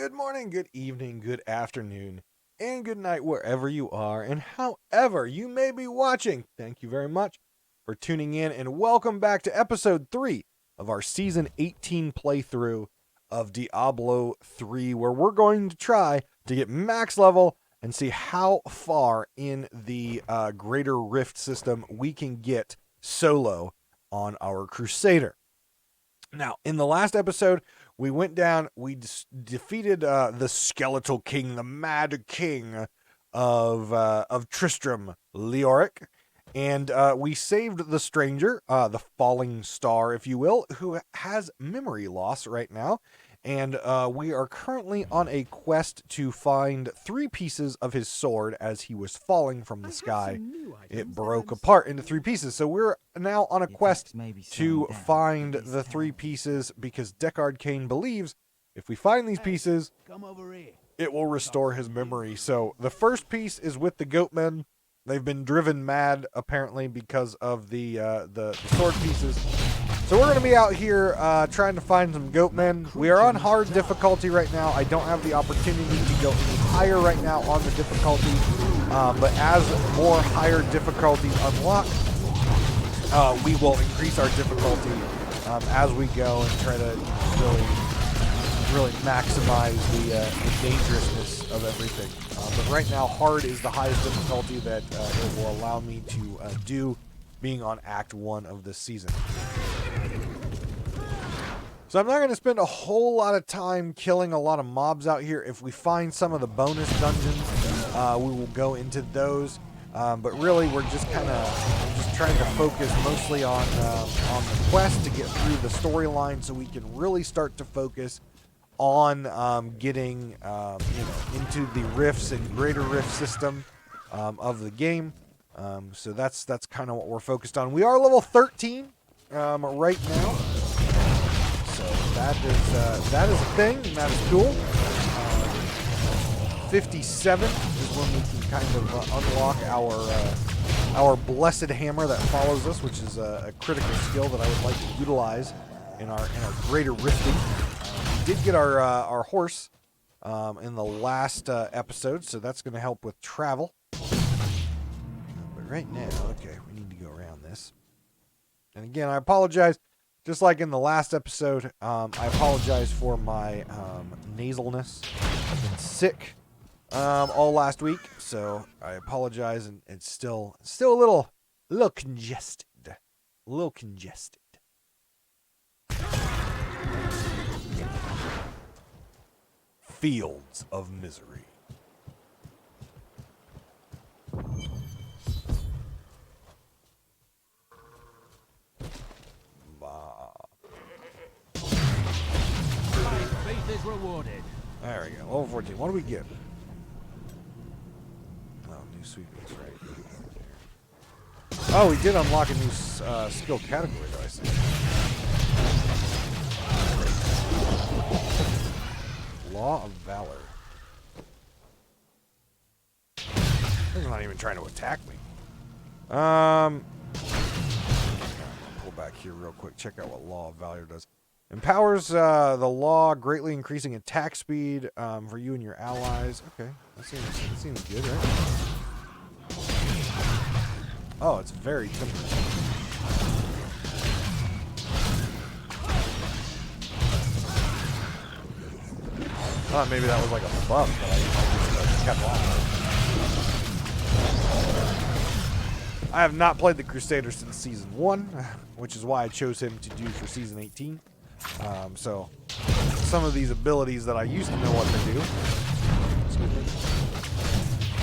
Good morning, good evening, good afternoon, and good night wherever you are and however you may be watching. Thank you very much for tuning in and welcome back to episode 3 of our season 18 playthrough of Diablo 3, where we're going to try to get max level and see how far in the Greater Rift system we can get solo on our Crusader. Now, in the last episode, we went down, we defeated the Skeletal King, the Mad King of Tristram Leoric, and we saved the stranger, the Falling Star, if you will, who has memory loss right now, and we are currently on a quest to find 3 pieces of his sword as he was falling from the sky. It broke apart into 3 pieces, so we're now on a quest to find the 3 pieces because Deckard Cain believes if we find these pieces, it will restore his memory. So the first piece is with the Goatmen. They've been driven mad, apparently, because of the sword pieces. So we're going to be out here trying to find some Goatmen. We are on hard difficulty right now. I don't have the opportunity to go any higher right now on the difficulty. But as more higher difficulties unlock, we will increase our difficulty as we go and try to really maximize the dangerousness of everything. But right now, hard is the highest difficulty that it will allow me to do, being on Act 1 of this season. So I'm not going to spend a whole lot of time killing a lot of mobs out here. If we find some of the bonus dungeons, we will go into those. But really, we're just trying to focus mostly on the quest to get through the storyline, so we can really start to focus on getting into the rifts and greater rift system of the game. So that's kind of what we're focused on. We are level 13 right now. So that is a thing, and that is cool. 57 is when we can kind of unlock our blessed hammer that follows us, which is a critical skill that I would like to utilize in our greater rifting. We did get our horse in the last episode, so that's going to help with travel. But right now, okay, we need to go around this. And again, I apologize. Just like in the last episode, I apologize for my nasalness. I've been sick all last week, so I apologize, and it's still a little congested. A little congested. Fields of Misery. Faith is rewarded. There we go. Level 14. What do we get? Oh, new sweepings, right? Oh, we did unlock a new skill category, though, I see. Law of Valor. He's not even trying to attack me. Pull back here real quick. Check out what Law of Valor does. Empowers the law, greatly increasing attack speed for you and your allies. Okay, that seems good, right? Oh, it's very temporary. I thought maybe that was like a buff, but I just kept on. I have not played the Crusader since Season 1, which is why I chose him to do for Season 18. So, some of these abilities that I used to know what to do,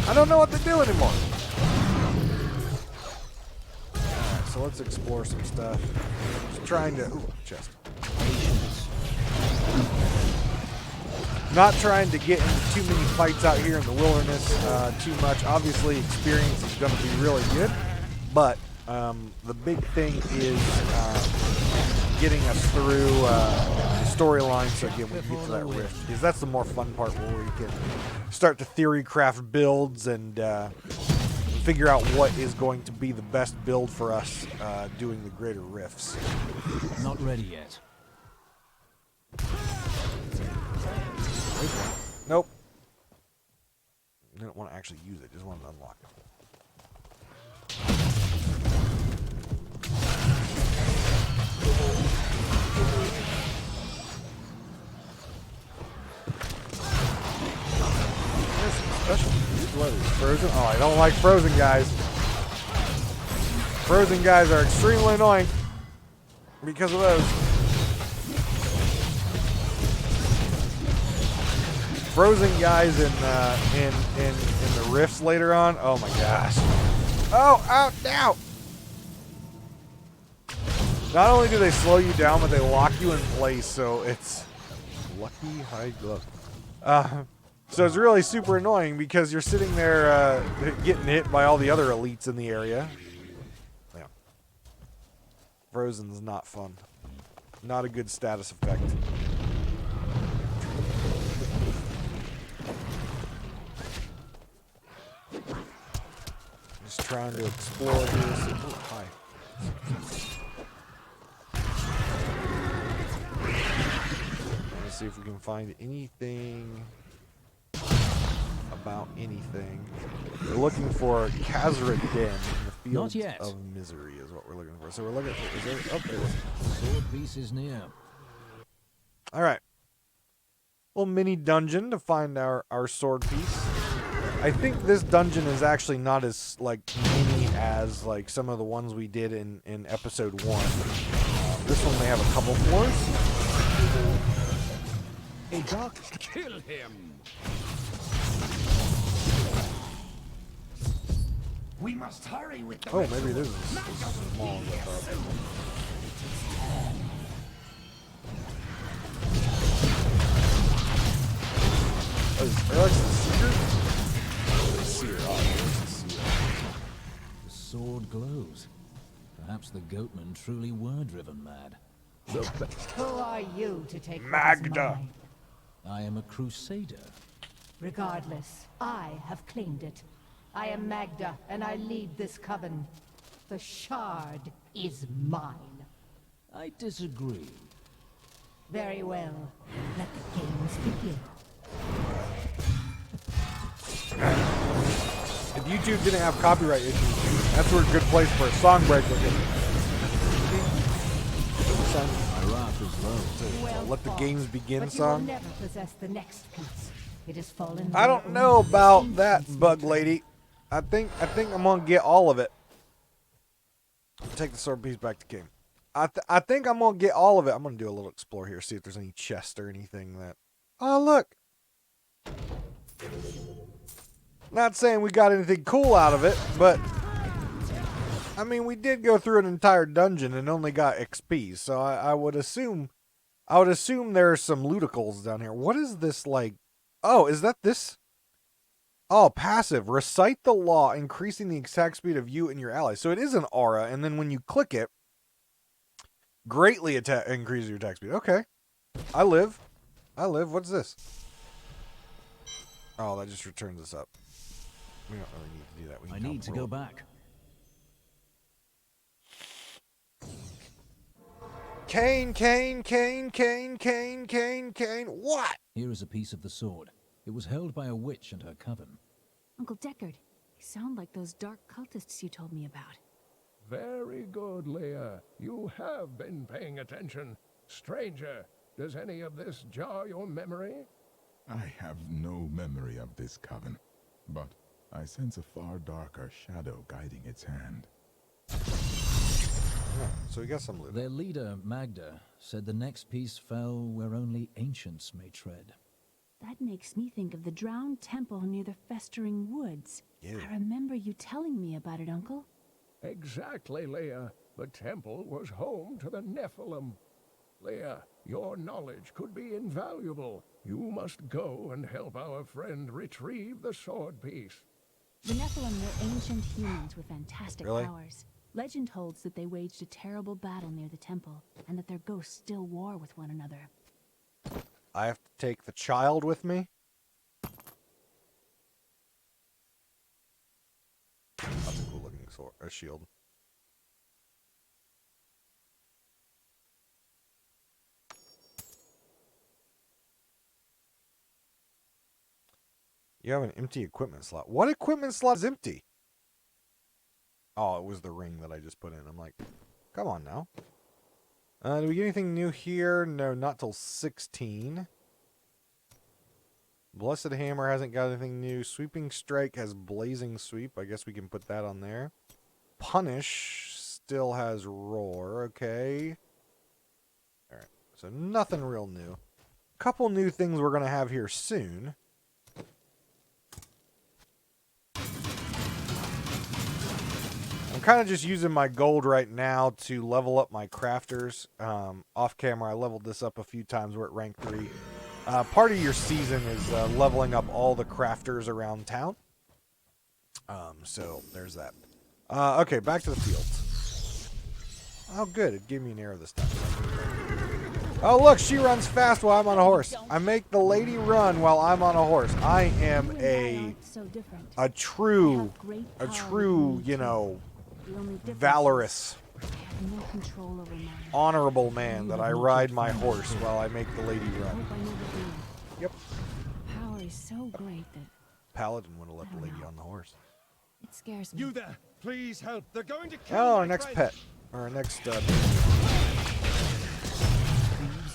I don't know what to do anymore. Alright, so let's explore some stuff. Just trying to... Ooh, chest. Not trying to get into too many fights out here in the wilderness too much. Obviously, experience is going to be really good, but the big thing is getting us through the storyline, so again, we can get to that rift, because that's the more fun part, where we can start to theory craft builds and figure out what is going to be the best build for us doing the greater rifts. Not ready yet. Nope. Didn't want to actually use it, just wanted to unlock it. There's some special blows. Frozen? Oh, I don't like frozen guys. Frozen guys are extremely annoying because of those. Frozen guys in the rifts later on. Oh my gosh. Oh, out now. Not only do they slow you down, but they lock you in place. So it's lucky high glove. So it's really super annoying because you're sitting there getting hit by all the other elites in the area. Yeah. Frozen's not fun. Not a good status effect. Just trying to explore this. Oh, hi. Let's see if we can find anything about anything. We're looking for Khazra Den in the Fields of Misery is what we're looking for. So we're looking for, is there, oh, there it is. Sword piece is near. All right. Little mini dungeon to find our sword piece. I think this dungeon is actually not as like mini as like some of the ones we did in episode 1. This one may have a couple floors. A dark kill him. We must hurry with the Oh, maybe it is as small as I thought. Oh, is Alex the Seeker? The sword glows. Perhaps the goatmen truly were driven mad. Who are you to take Magda? mine? I am a Crusader. Regardless, I have claimed it. I am Magda, and I lead this coven. The shard is mine. I disagree. Very well. Let the games begin. If YouTube didn't have copyright issues, that's a good place for a song break. My wrath is low. Well Let the fought, games begin but song. You will never possess the next piece. It has fallen. I don't know about that, bug lady. I think I'm gonna get all of it. Take the sword piece back to King. I think I'm gonna get all of it. I'm gonna do a little explore here, see if there's any chest or anything that. Oh look. Not saying we got anything cool out of it, but I mean we did go through an entire dungeon and only got XP, so I would assume there are some ludicles down here. What is this like? Oh, is that this? Oh, passive. Recite the law, increasing the attack speed of you and your allies. So it is an aura, and then when you click it, greatly increases your attack speed. Okay. I live. What's this? Oh, that just returns us up. We don't really need to do that. We I need to go back. Cain. What? Here is a piece of the sword. It was held by a witch and her coven. Uncle Deckard, you sound like those dark cultists you told me about. Very good, Leia. You have been paying attention. Stranger, does any of this jar your memory? I have no memory of this coven, but I sense a far darker shadow guiding its hand. So we got some loot. Their leader, Magda, said the next piece fell where only ancients may tread. That makes me think of the drowned temple near the festering woods. Yeah. I remember you telling me about it, Uncle. Exactly, Leia. The temple was home to the Nephilim. Leia, your knowledge could be invaluable. You must go and help our friend retrieve the sword piece. The Nephilim were ancient humans with fantastic Really? powers. Legend holds that they waged a terrible battle near the temple, and that their ghosts still war with one another. I have to take the child with me. That's a cool looking sword, a shield. You have an empty equipment slot. What equipment slot is empty? Oh, it was the ring that I just put in. I'm like, come on now. Do we get anything new here? No, not till 16. Blessed Hammer hasn't got anything new. Sweeping Strike has Blazing Sweep. I guess we can put that on there. Punish still has Roar. Okay. Alright, so nothing real new. Couple new things we're going to have here soon. I'm kind of just using my gold right now to level up my crafters. Off camera, I leveled this up a few times. We're at rank 3. Part of your season is leveling up all the crafters around town. So there's that. Okay, back to the fields. Oh, good. It gave me an arrow this time. Oh, look, she runs fast while I'm on a horse. I make the lady run while I'm on a horse. I am a true, you know, valorous, honorable man that I ride my horse while I make the lady run. Yep. Power is so great that Paladin would have let the lady on the horse. it scares me. You there, please help. They're going to kill Oh, our my next friend. pet. Or our next Thieves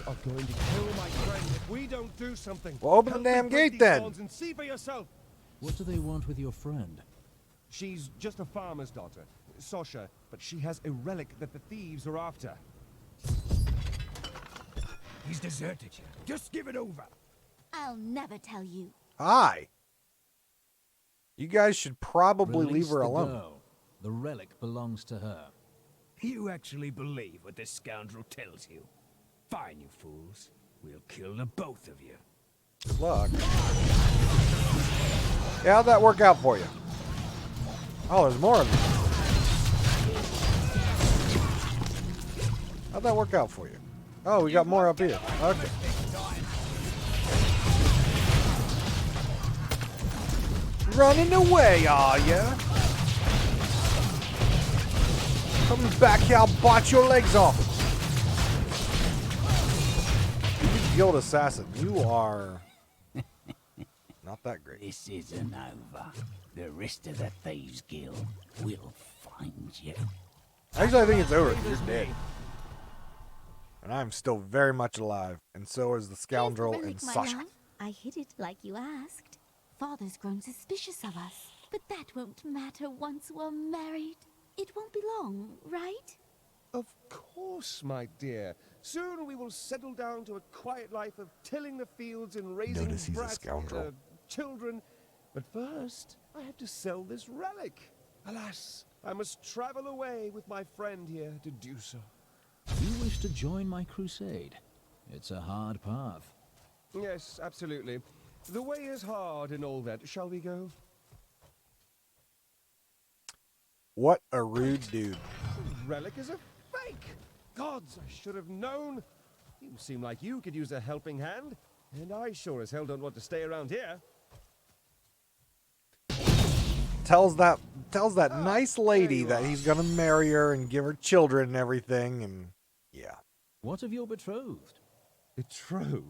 are going to kill my friend if we don't do something. Well, open the Help me damn break gate these then. bonds and see for yourself. What do they want with your friend? She's just a farmer's daughter, Sasha, but she has a relic that the thieves are after. He's deserted you. Just give it over. I'll never tell you. Hi. You guys should probably Release leave her the alone. girl. The relic belongs to her. You actually believe what this scoundrel tells you? Fine, you fools. We'll kill the both of you. Good luck. Yeah, how'd that work out for you? Oh, there's more of them. How'd that work out for you? Oh, we got more up here. Okay. Running away, are ya? Coming back here, I'll bite your legs off. You guild assassin, you are not that great. This isn't over. The rest of the Thieves Guild will find you. Actually, I think it's over. You're dead. And I'm still very much alive. And so is the scoundrel Here's the and relic, my Sasha. love. I hid it like you asked. Father's grown suspicious of us. But that won't matter once we're married. It won't be long, right? Of course, my dear. Soon we will settle down to a quiet life of tilling the fields and raising Notice he's a brats, scoundrel. children. But first, I have to sell this relic. Alas, I must travel away with my friend here to do so. You wish to join my crusade? It's a hard path. Yes, absolutely. The way is hard and all that. Shall we go? What a rude dude. Relic is a fake. Gods, I should have known. You seem like you could use a helping hand. And I sure as hell don't want to stay around here. Tells that nice lady that he's gonna marry her and give her children and everything, and yeah. What of your betrothed? Betrothed?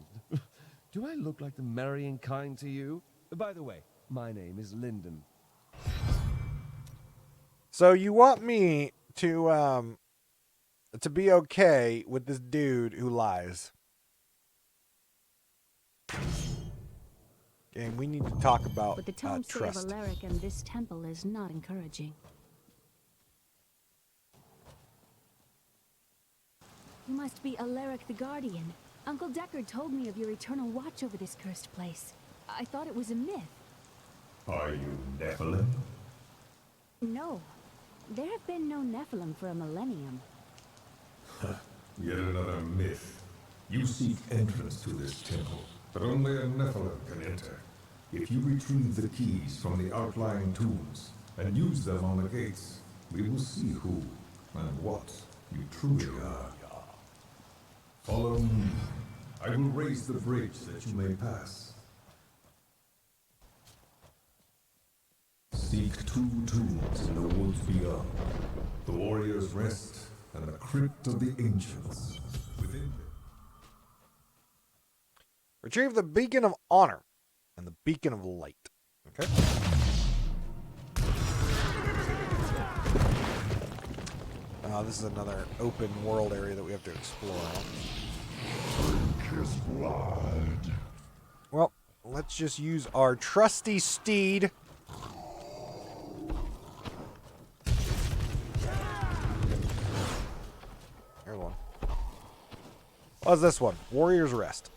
Do I look like the marrying kind to you? By the way, my name is Lyndon. So you want me to be okay with this dude who lies? And we need to talk about But the tone of trust. Alaric and this temple is not encouraging. You must be Alaric the Guardian. Uncle Deckard told me of your eternal watch over this cursed place. I thought it was a myth. Are you Nephilim? No. There have been no Nephilim for a millennium. Yet another myth. You seek entrance to this temple, but only a Nephilim can enter. If you retrieve the keys from the outlying tombs and use them on the gates, we will see who and what you truly are. Follow me. I will raise the bridge that you may pass. Seek two tombs in the woods beyond. The warrior's rest and the crypt of the ancients within them. Retrieve the beacon of honor and the beacon of light. Okay. This is another open world area that we have to explore. Kiss blood. Well, let's just use our trusty steed. Here's one. What's this one? Warrior's Rest.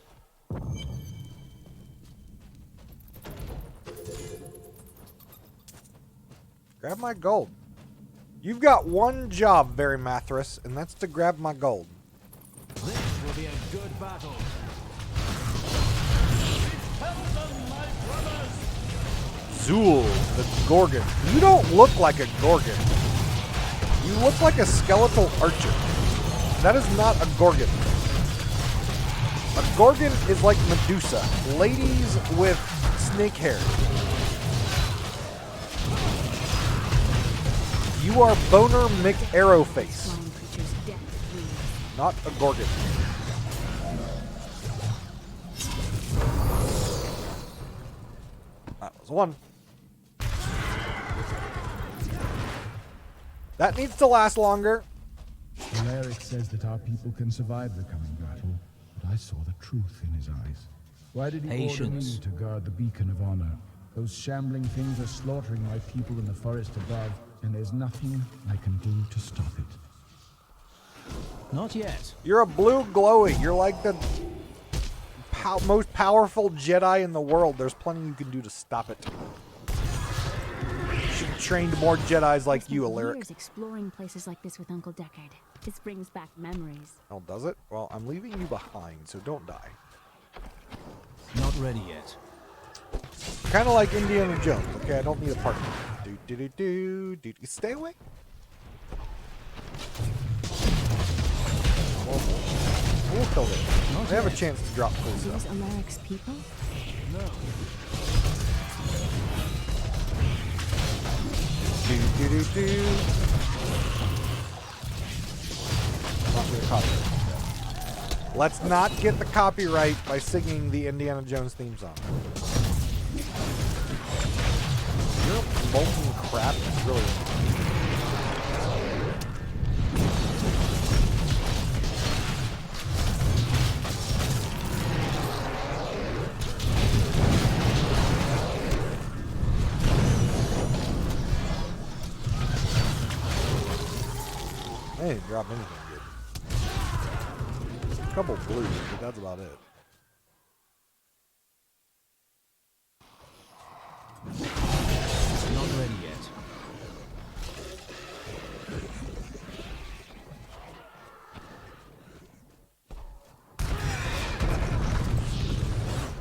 Grab my gold. You've got one job, Barry Mathras, and that's to grab my gold. This will be a good battle. Zool, the Gorgon. You don't look like a Gorgon. You look like a skeletal archer. That is not a Gorgon. A Gorgon is like Medusa. Ladies with snake hair. You are Boner McArrowface. Flying creature's death breathes. Not a Gorgon. That was one. That needs to last longer. Alaric says that our people can survive the coming battle, but I saw the truth in his eyes. Why did he order me to guard the beacon of honor? Those shambling things are slaughtering my people in the forest above, and there's nothing I can do to stop it. Not yet. You're a blue glowy. You're like the most powerful Jedi in the world. There's plenty you can do to stop it. You should have trained more Jedis like you, Alaric. Years exploring places like this with Uncle Deckard. This brings back memories. Oh, does it? Well, I'm leaving you behind, so don't die. Not ready yet. Kind of like Indiana Jones. Okay, I don't need a partner. Stay away. We'll kill them. They have a chance to drop cool These stuff. Alaric's people? No. Let's not get the copyright by singing the Indiana Jones theme song. You're molten crap. It's really I didn't drop anything good. A couple blues, but that's about it. Not ready yet.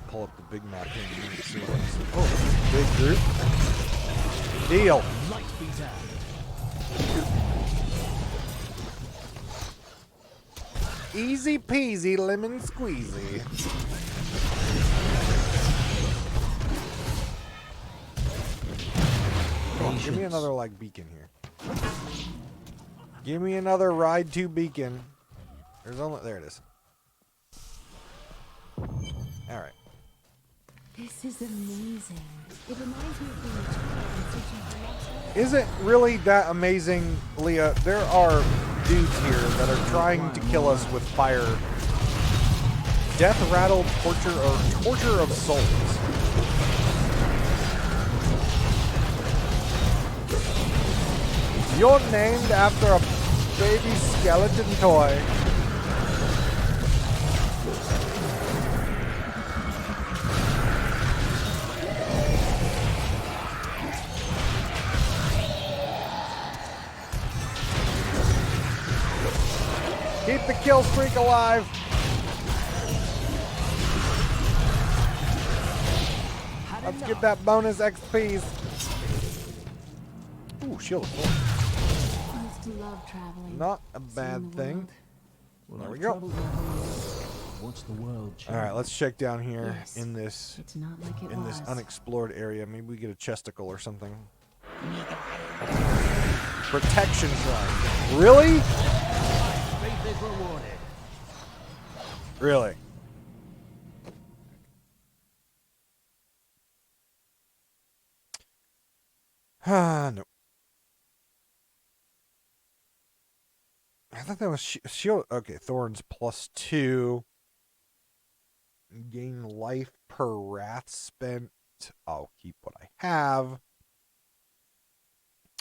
Pull up the big map here and see what else. Oh, big group. Deal. Light be down. Easy peasy lemon squeezy. Come on, give me another like beacon here. Give me another ride to beacon. There's only there it is. All right. This is amazing. It reminds me of being a child and searching for lost items. Is it really that amazing, Leah? There are dudes here that are trying to kill us with fire. Death rattled torture or torture of souls. You're named after a baby skeleton toy. Keep the kill streak alive. Let's get that bonus XPs. Ooh, shield of force. I used to love traveling. Not a seeing bad the thing. world. Well, There I've we go. traveled my whole life. Watch the world change. All right, let's check down here Yes. in this It's not like it was. unexplored area. Maybe we get a chesticle or something. Protection shrine. Really? Faith is rewarded. Really? No. I thought that was shield. Okay, thorns +2. Gain life per wrath spent. I'll keep what I have.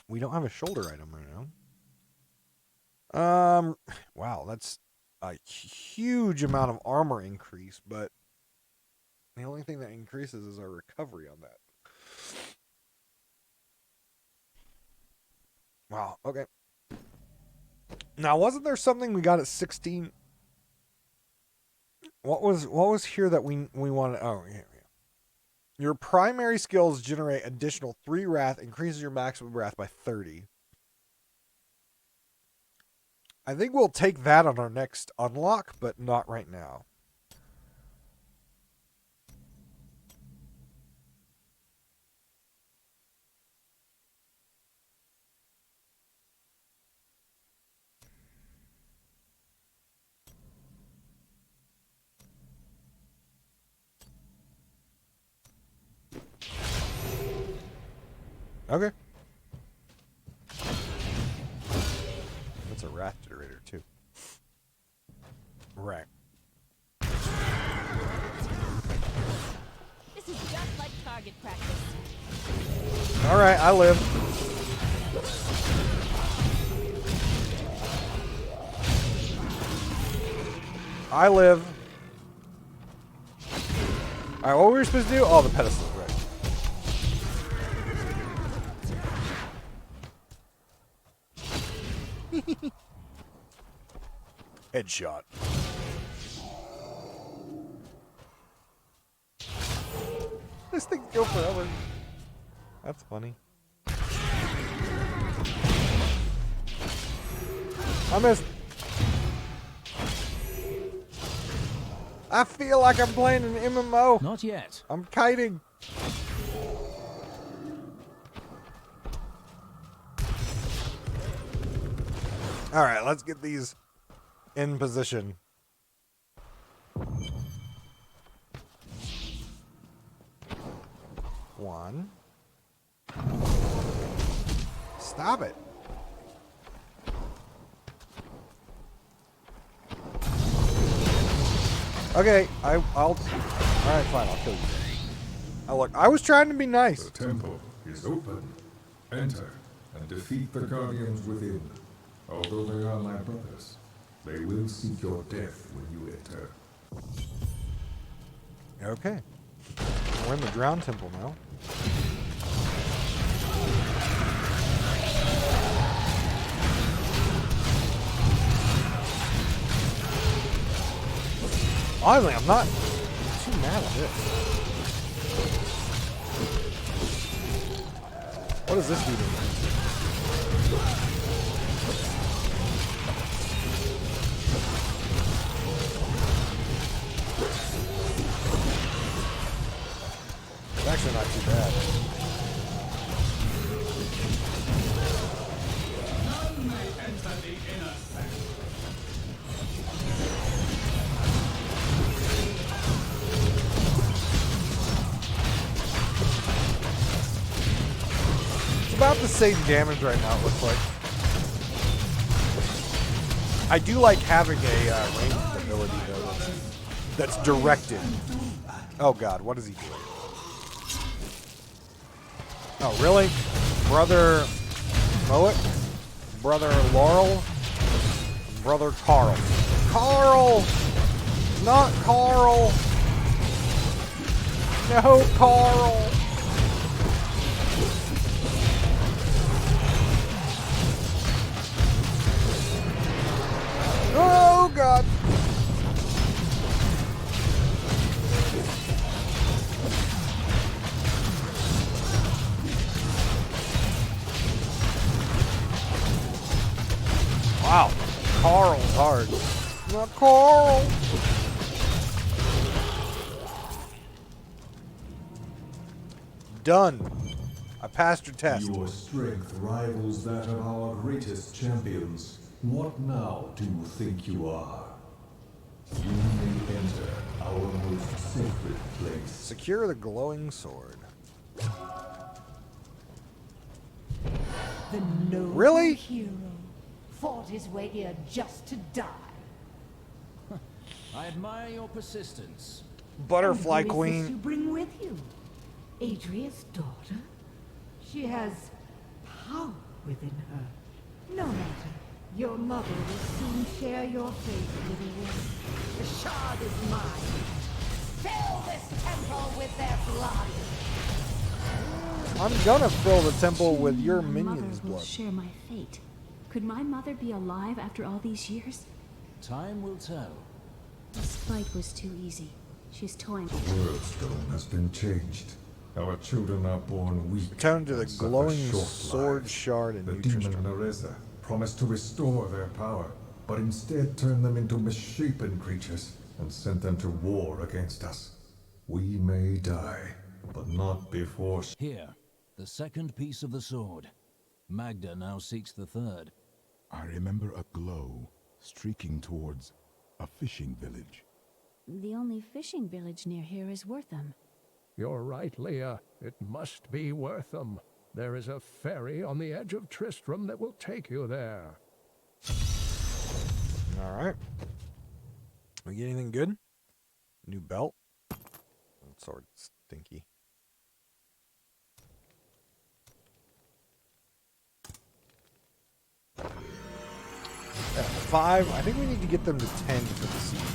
We don't have a shoulder item right now. Wow, that's a huge amount of armor increase, but the only thing that increases is our recovery on that. Wow, okay. Now, wasn't there something we got at 16? What was here that we wanted? Oh, yeah. Your primary skills generate additional 3 wrath, increases your maximum wrath by 30. I think we'll take that on our next unlock, but not right now. Okay. That's a wrath generator, too. Right. This is just like target practice. Alright, I live. I live. Alright, what were we supposed to do? Oh, the pedestals, right. Headshot. This thing go forever. That's funny. I missed. I feel like I'm playing an MMO. Not yet. I'm kiting. All right, let's get these in position. One. Stop it. Okay, I'll. All right, fine. I'll kill you. Oh, look, I was trying to be nice. The temple is open. Enter and defeat the guardians within. Although they are my brothers, they will seek your death when you enter. Okay. We're in the Drown Temple now. Honestly, I'm not too mad at this. What does this do to me? It's actually not too bad. None may enter the inner sanctum. It's about the same damage right now, it looks like. I do like having a ranged ability, though, that's directed. Oh god, what is he doing? Oh, really? Brother Moet? Brother Laurel? Brother Carl. Carl! Not Carl! No, Carl! Oh, God! Wow. Carl's hard. Not Carl! Done. I passed your test. Your strength rivals that of our greatest champions. What now do you think you are? You may enter our most sacred place. Secure the glowing sword. The noble Really? hero fought his way here just to die. I admire your persistence. Butterfly And who is this Queen. you bring with you? Adria's daughter? She has power within her. No matter. Your mother will soon share your fate, little one. The shard is mine. Fill this temple with their blood. I'm gonna fill the temple with your My minions' mother will blood. share my fate. Could my mother be alive after all these years? Time will tell. This fight was too easy. She's toying. The world stone has been changed. Our children are born weak. Turn to the and suffer glowing short sword lives. shard in The New demon Tristram. Nereza promised to restore their power, but instead turned them into misshapen creatures and sent them to war against us. We may die, but not before. Here, the second piece of the sword. Magda now seeks the third. I remember a glow streaking towards a fishing village. The only fishing village near here is Wortham. You're right, Leah. It must be Wortham. There is a ferry on the edge of Tristram that will take you there. Alright. We get anything good? New belt? That sword's stinky. Yeah, 5. I think we need to get them to 10 for the season.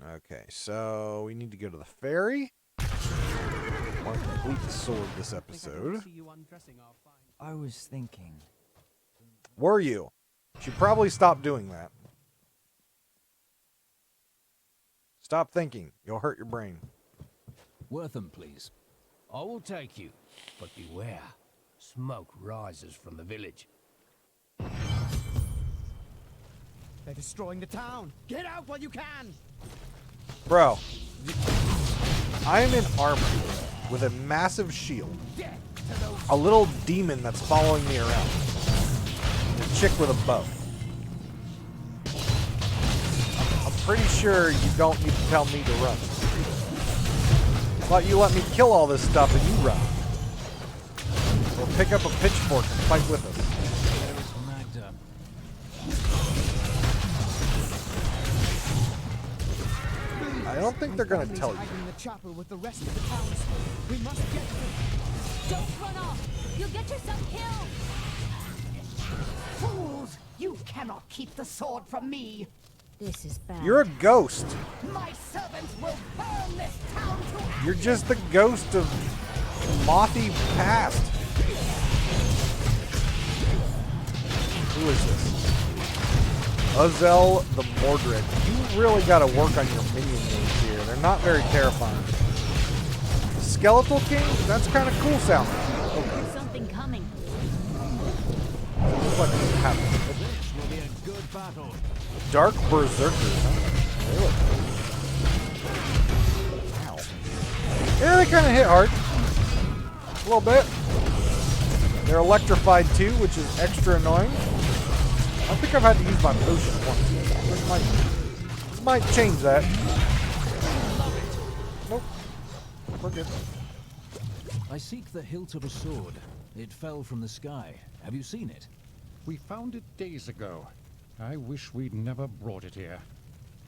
Okay, so we need to go to the ferry. Want to complete the sword this episode. I was thinking. Were you? Should probably stop doing that. Stop thinking. You'll hurt your brain. Wortham, please. I will take you, but beware. Smoke rises from the village. They're destroying the town. Get out while you can. Bro, I am in armor with a massive shield. A little demon that's following me around. And a chick with a bow. I'm pretty sure you don't need to tell me to run. Thought you let me kill all this stuff and you run. Or pick up a pitchfork and fight with us. Magda. I don't think they're gonna tell you. The chopper with the rest of the townsfolk. We must get them. Don't run off! You'll get yourself killed! Fools! You cannot keep the sword from me! This is bad. You're a ghost. My servants will burn this town to ashes! You're just the ghost of Mothy past. Who is this? Azel the Mordred. You really gotta work on your minion names here. They're not very terrifying. The Skeletal King? That's kind of cool sounding. There's something coming. Looks like it's happening. This will be a good battle. Dark Berserkers, huh? They look cool. Ow. Yeah, they kind of hit hard. A little bit. They're electrified too, which is extra annoying. I think I've had to use my potion once. This might change that. Nope. We're good. I seek the hilt of a sword. It fell from the sky. Have you seen it? We found it days ago. I wish we'd never brought it here.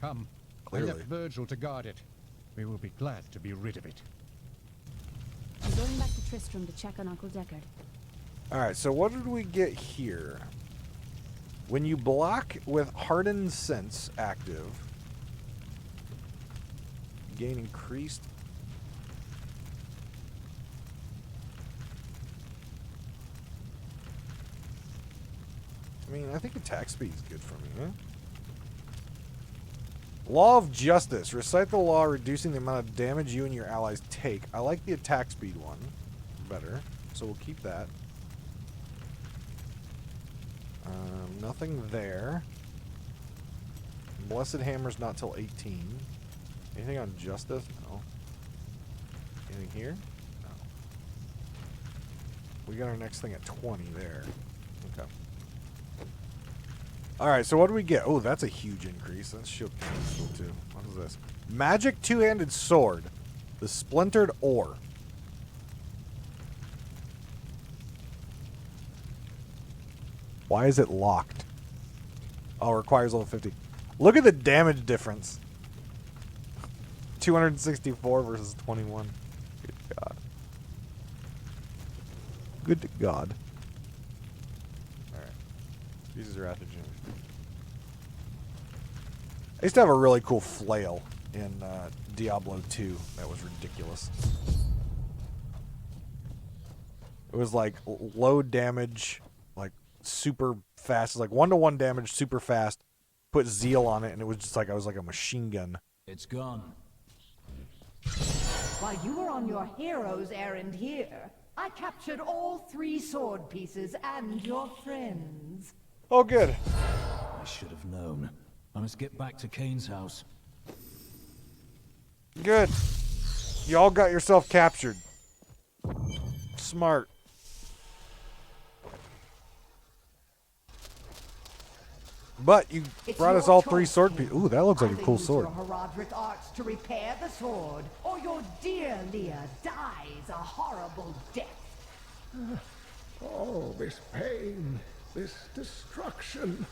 Come, Clearly. I left Virgil to guard it. We will be glad to be rid of it. I'm going back to Tristram to check on Uncle Deckard. Alright, so what did we get here? When you block with Hardened Sense active, gain increased. I mean, I think attack speed is good for me, huh? Law of Justice. Recite the law reducing the amount of damage you and your allies take. I like the attack speed one better, so we'll keep that. Nothing there. Blessed Hammer's not till 18. Anything on Justice? No. Anything here? No. We got our next thing at 20 there. Okay. Alright, so what do we get? Oh, that's a huge increase. That's shield cancel too. What is this? Magic two-handed sword. The splintered ore. Why is it locked? Oh, it requires level 50. Look at the damage difference. 264 versus 21. Good God. Good God. Alright. Jesus are after Jim. I used to have a really cool flail in Diablo 2. That was ridiculous. It was like low damage, like super fast. It's like 1-to-1 damage, super fast. Put zeal on it, and it was just like I was like a machine gun. It's gone. While you were on your hero's errand here, I captured all 3 sword pieces and your friends. Oh, good. I should have known. I must get back to Kane's house. Good. Y'all got yourself captured. Smart. But you brought us all 3 sword pieces. Ooh, that looks like a cool sword. Your heraldric arts to repair the sword, or your dear Leah dies a horrible death. Oh, this pain, this destruction.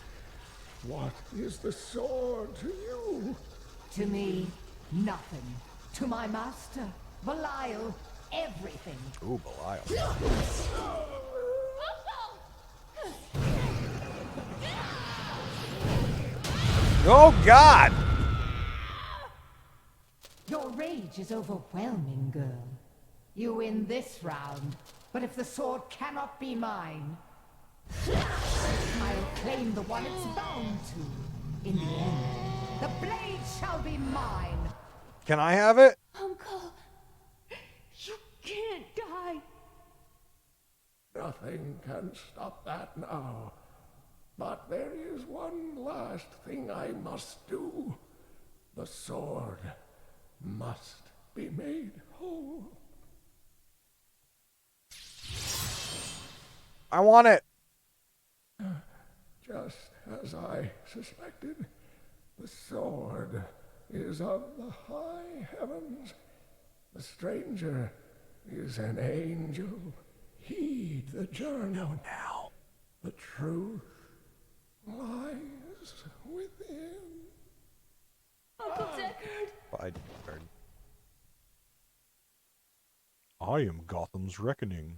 What is the sword to you? To me, nothing. To my master, Belial, everything. Ooh, Belial. Oh, God! Your rage is overwhelming, girl. You win this round, but if the sword cannot be mine, I'll claim the one it's bound to. In the end, the blade shall be mine. Can I have it? Uncle, you can't die. Nothing can stop that now. But there is one last thing I must do. The sword must be made whole. I want it. Just as I suspected, the sword is of the high heavens. The stranger is an angel. Heed the journey. No, now. The truth lies within. Uncle Deckard. Bye, Deckard. I am Gotham's reckoning.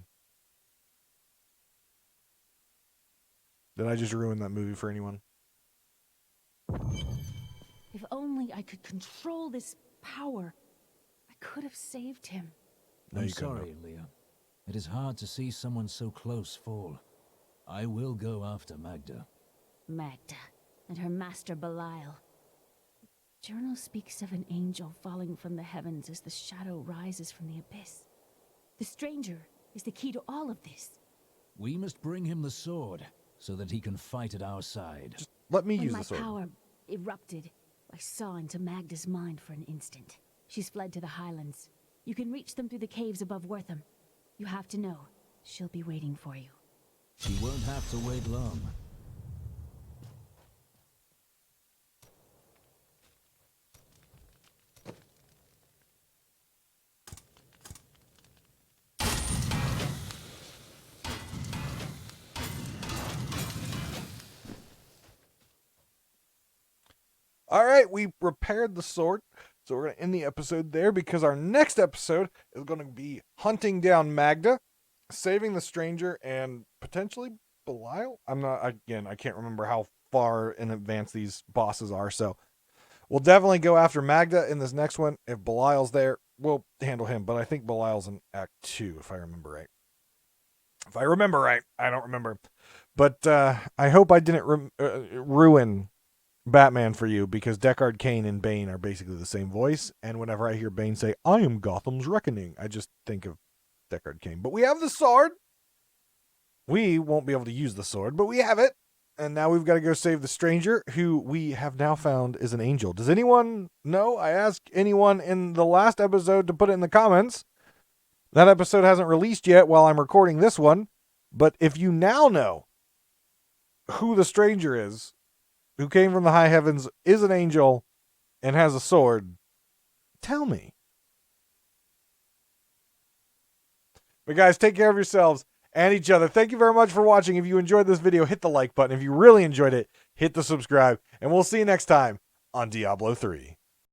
Did I just ruin that movie for anyone? If only I could control this power, I could have saved him. No, I'm you couldn't. sorry, Leah. It is hard to see someone so close fall. I will go after Magda. Magda and her master Belial. The journal speaks of an angel falling from the heavens as the shadow rises from the abyss. The stranger is the key to all of this. We must bring him the sword, so that he can fight at our side. Just let me When use my the sword. power erupted, I saw into Magda's mind for an instant. She's fled to the highlands. You can reach them through the caves above Wortham. You have to know, she'll be waiting for you. She won't have to wait long. All right, we repaired the sword. So we're going to end the episode there because our next episode is going to be hunting down Magda, saving the stranger, and potentially Belial. I can't remember how far in advance these bosses are. So we'll definitely go after Magda in this next one. If Belial's there, we'll handle him. But I think Belial's in Act 2, if I remember right. If I remember right, I don't remember. But I hope I didn't ruin Batman for you, because Deckard Cain and Bane are basically the same voice, and whenever I hear Bane say, I am Gotham's reckoning, I just think of Deckard Cain. But we have the sword. We won't be able to use the sword, but we have it. And now we've got to go save the stranger, who we have now found is an angel. Does anyone know? I asked anyone in the last episode to put it in the comments. That episode hasn't released yet while I'm recording this one. But if you now know who the stranger is, who came from the high heavens, is an angel, and has a sword, tell me. But guys, take care of yourselves and each other. Thank you very much for watching. If you enjoyed this video, hit the like button. If you really enjoyed it, hit the subscribe. And we'll see you next time on Diablo 3.